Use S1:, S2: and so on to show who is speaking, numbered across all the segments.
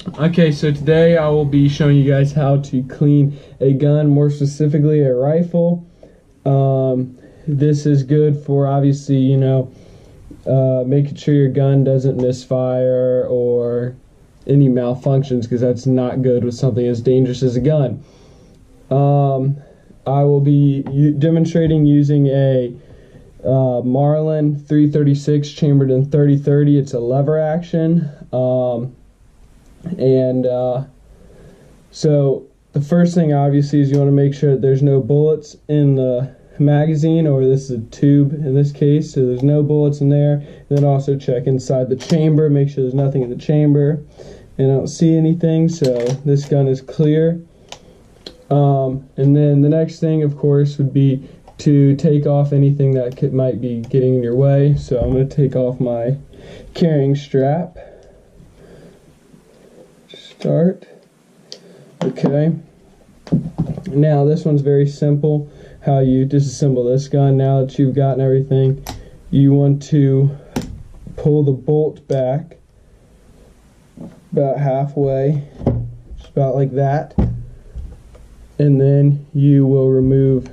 S1: Okay, so today I will be showing you guys how to clean a gun, more specifically a rifle. This is good for obviously, making sure your gun doesn't misfire or any malfunctions, because that's not good with something as dangerous as a gun. I will be demonstrating using a Marlin 336 chambered in 30-30. It's a lever action. So the first thing obviously is you want to make sure that there's no bullets in the magazine, or this is a tube in this case, so there's no bullets in there. And then also check inside the chamber, make sure there's nothing in the chamber, and I don't see anything, so this gun is clear. And then the next thing, of course, would be to take off anything that might be getting in your way. So I'm going to take off my carrying strap. Start. Okay. Now this one's very simple, how you disassemble this gun. Now that you've gotten everything, you want to pull the bolt back about halfway, just about like that, and then you will remove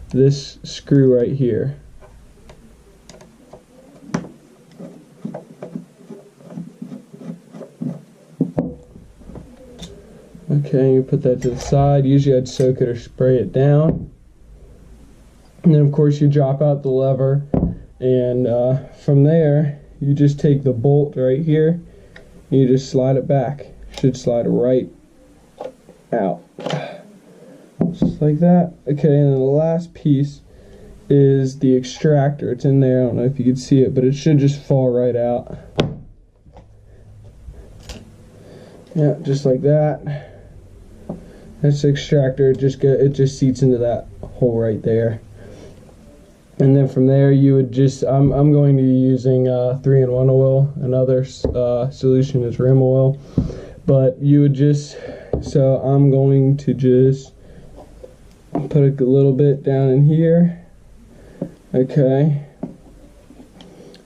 S1: this screw right here. Okay, you put that to the side. Usually I'd soak it or spray it down. And then of course you drop out the lever, and from there you just take the bolt right here and you just slide it back. Should slide right out. Just like that. Okay, and then the last piece is the extractor. It's in there. I don't know if you can see it, but it should just fall right out. Yeah, just like that. That's the extractor. It just seats into that hole right there. And then from there you would just, I'm going to be using 3-in-1 oil. Another solution is rim oil. But you would just, so I'm going to just put a little bit down in here. Okay.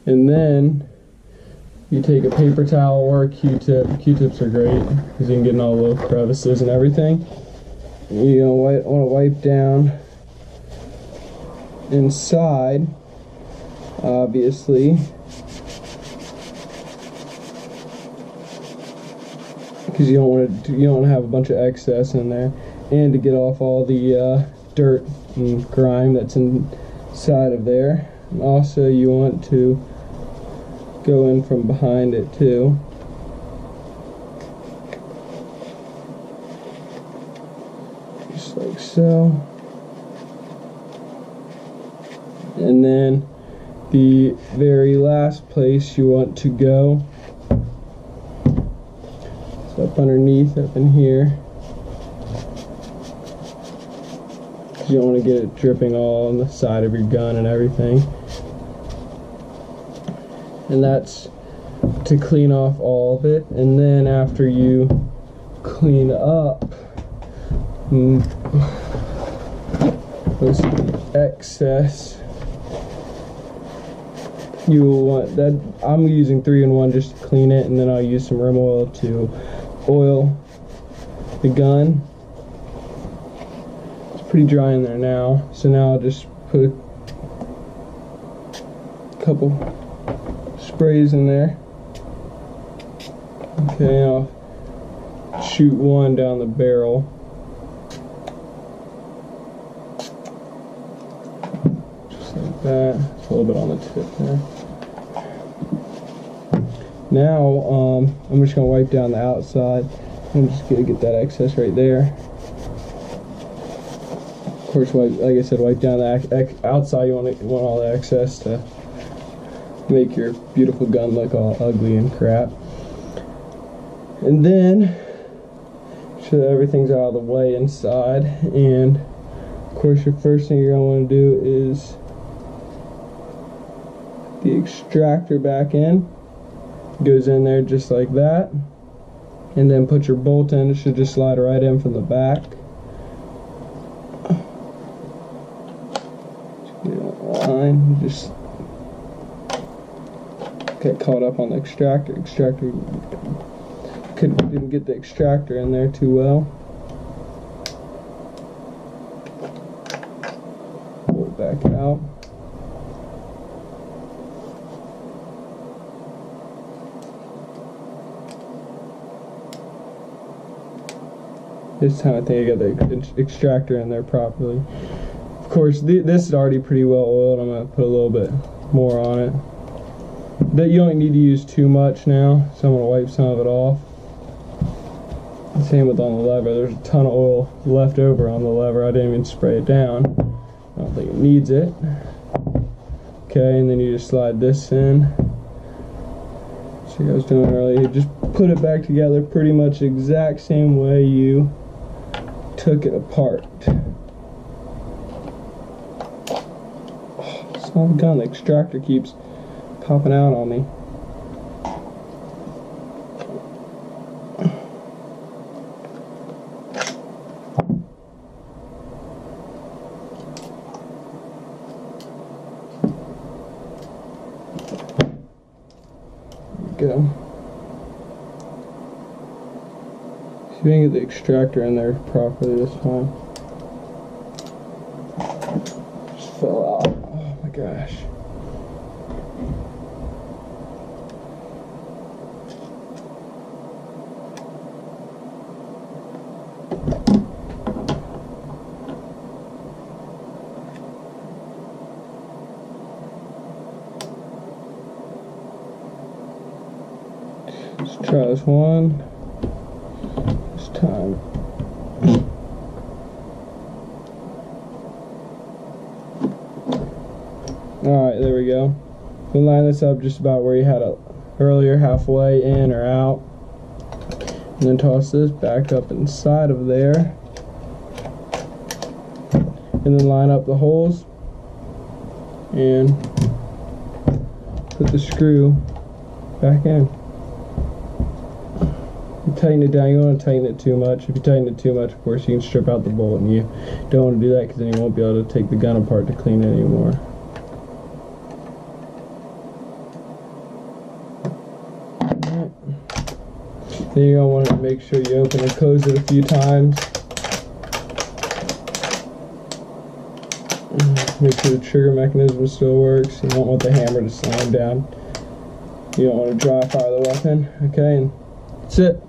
S1: And then you take a paper towel or a Q-tip. Q-tips are great because you can get in all the little crevices and everything. You want to wipe down inside, obviously, because you don't want to have a bunch of excess in there, and to get off all the dirt and grime that's inside of there. And also you want to go in from behind it too. Just like so. And then the very last place you want to go is up underneath, up in here. You don't want to get it dripping all on the side of your gun and everything. And that's to clean off all of it. And then after you clean up most of the excess, you will want that. I'm using 3-in-1 just to clean it, and then I'll use some rim oil to oil the gun. Pretty dry in there now, so now I'll just put a couple sprays in there. Okay, I'll shoot one down the barrel. Just like that. It's a little bit on the tip there. Now I'm just gonna wipe down the outside. I'm just gonna get that excess right there. Of course, like I said, wipe down the outside. You want all the excess to make your beautiful gun look all ugly and crap. And then, so that everything's out of the way inside. And of course, your first thing you're gonna want to do is the extractor back in. Goes in there just like that. And then put your bolt in. It should just slide right in from the back. Just get caught up on the extractor. Didn't get the extractor in there too well. Pull it back out. This time I think I got the extractor in there properly. Of course, this is already pretty well oiled. I'm going to put a little bit more on it. That you don't need to use too much now, so I'm going to wipe some of it off. Same with on the lever. There's a ton of oil left over on the lever. I didn't even spray it down. I don't think it needs it. Okay, and then you just slide this in. See what I was doing earlier. You just put it back together pretty much the exact same way you took it apart. Son of a gun, the extractor keeps popping out on me. There we go. See if we can get the extractor in there properly this time. Just fell out. Oh my gosh. Let's try this one. This time. Alright, there we go. We'll line this up just about where you had it earlier, halfway in or out. And then toss this back up inside of there. And then line up the holes. And put the screw back in. Tighten it down. You don't want to tighten it too much. If you tighten it too much, of course, you can strip out the bolt, and you don't want to do that because then you won't be able to take the gun apart to clean it anymore. Right. Then you're going to want to make sure you open and close it a few times. Make sure the trigger mechanism still works. You don't want the hammer to slam down. You don't want to dry fire the weapon. Okay, and that's it.